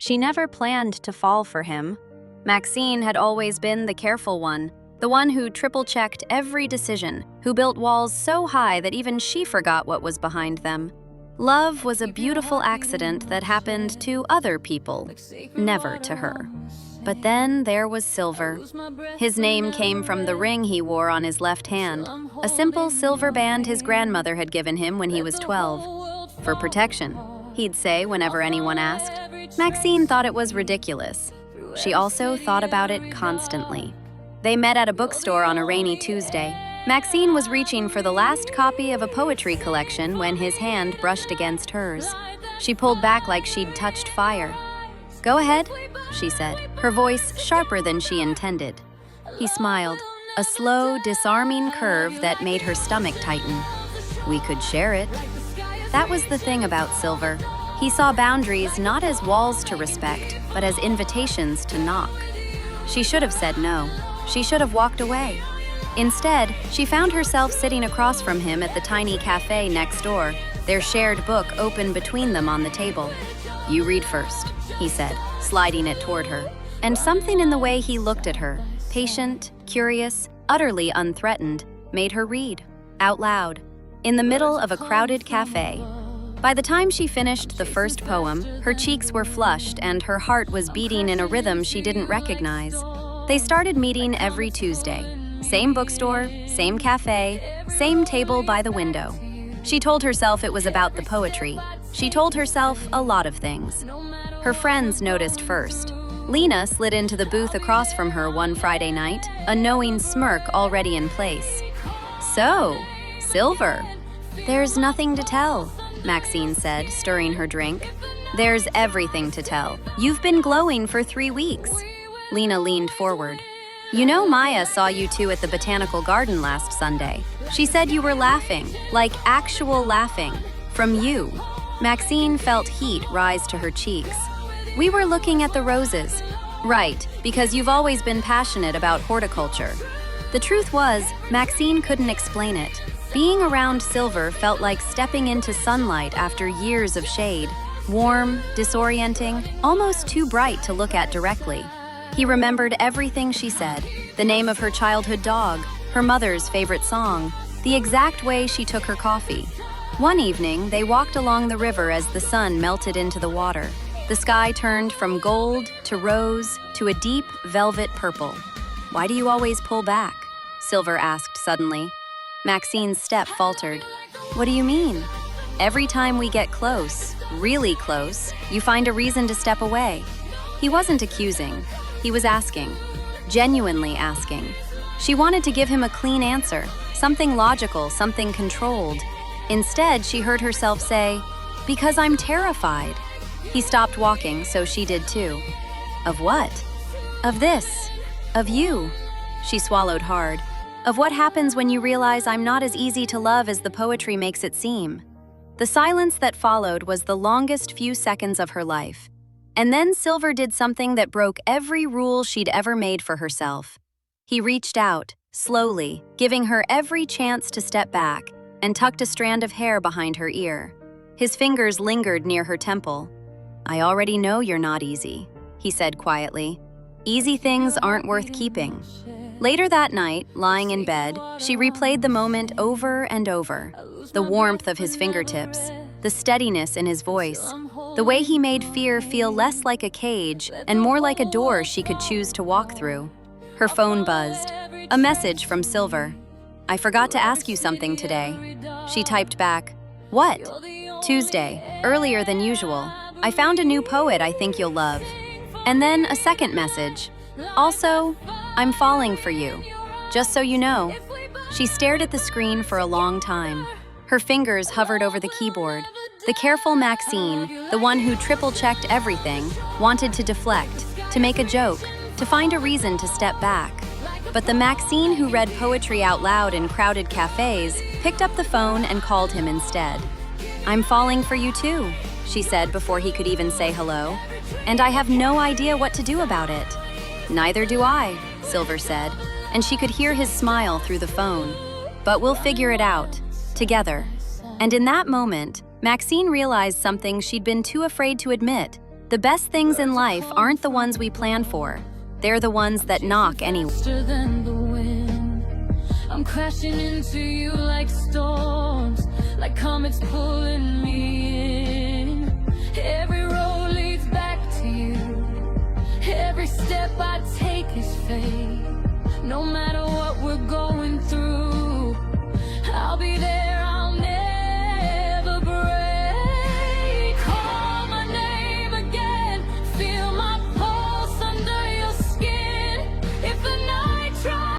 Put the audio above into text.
She never planned to fall for him. Maxine had always been the careful one, the one who triple-checked every decision, who built walls so high that even she forgot what was behind them. Love was a beautiful accident that happened to other people, never to her. But then there was Silver. His name came from the ring he wore on his left hand, a simple silver band his grandmother had given him when he was 12. For protection, he'd say whenever anyone asked. Maxine thought it was ridiculous. She also thought about it constantly. They met at a bookstore on a rainy Tuesday. Maxine was reaching for the last copy of a poetry collection when his hand brushed against hers. She pulled back like she'd touched fire. "Go ahead," she said, her voice sharper than she intended. He smiled, a slow, disarming curve that made her stomach tighten. "We could share it." That was the thing about Silver. He saw boundaries not as walls to respect, but as invitations to knock. She should have said no. She should have walked away. Instead, she found herself sitting across from him at the tiny cafe next door, their shared book open between them on the table. "You read first," he said, sliding it toward her. And something in the way he looked at her, patient, curious, utterly unthreatened, made her read, out loud, in the middle of a crowded cafe. By the time she finished the first poem, her cheeks were flushed and her heart was beating in a rhythm she didn't recognize. They started meeting every Tuesday. Same bookstore, same cafe, same table by the window. She told herself it was about the poetry. She told herself a lot of things. Her friends noticed first. Lena slid into the booth across from her one Friday night, a knowing smirk already in place. "So, Silver." "There's nothing to tell," Maxine said, stirring her drink. "There's everything to tell. You've been glowing for 3 weeks." Lena leaned forward. "You know Maya saw you two at the botanical garden last Sunday. She said you were laughing, like actual laughing, from you." Maxine felt heat rise to her cheeks. "We were looking at the roses." "Right, because you've always been passionate about horticulture." The truth was, Maxine couldn't explain it. Being around Silver felt like stepping into sunlight after years of shade. Warm, disorienting, almost too bright to look at directly. He remembered everything she said, the name of her childhood dog, her mother's favorite song, the exact way she took her coffee. One evening, they walked along the river as the sun melted into the water. The sky turned from gold to rose to a deep velvet purple. "Why do you always pull back?" Silver asked suddenly. Maxine's step faltered. "What do you mean?" "Every time we get close, really close, you find a reason to step away." He wasn't accusing. He was asking, genuinely asking. She wanted to give him a clean answer, something logical, something controlled. Instead, she heard herself say, "Because I'm terrified." He stopped walking, so she did too. "Of what?" "Of this. Of you." She swallowed hard. "Of what happens when you realize I'm not as easy to love as the poetry makes it seem." The silence that followed was the longest few seconds of her life. And then Silver did something that broke every rule she'd ever made for herself. He reached out, slowly, giving her every chance to step back, and tucked a strand of hair behind her ear. His fingers lingered near her temple. "I already know you're not easy," he said quietly. "Easy things aren't worth keeping." Later that night, lying in bed, she replayed the moment over and over. The warmth of his fingertips, the steadiness in his voice, the way he made fear feel less like a cage and more like a door she could choose to walk through. Her phone buzzed. A message from Silver. "I forgot to ask you something today." She typed back, "What?" "Tuesday, earlier than usual. I found a new poet I think you'll love." And then a second message. "Also, I'm falling for you. Just so you know." She stared at the screen for a long time. Her fingers hovered over the keyboard. The careful Maxine, the one who triple-checked everything, wanted to deflect, to make a joke, to find a reason to step back. But the Maxine who read poetry out loud in crowded cafes picked up the phone and called him instead. "I'm falling for you too," she said before he could even say hello. "And I have no idea what to do about it." "Neither do I," Silver said, and she could hear his smile through the phone. "But we'll figure it out, together." And in that moment, Maxine realized something she'd been too afraid to admit. The best things in life aren't the ones we plan for. They're the ones that knock anyway. Faster than the wind. I'm crashing into you like storms, like comets pulling me in. Every road leads back to you. Every step I take is fate. No matter what we're going through, I'll be there.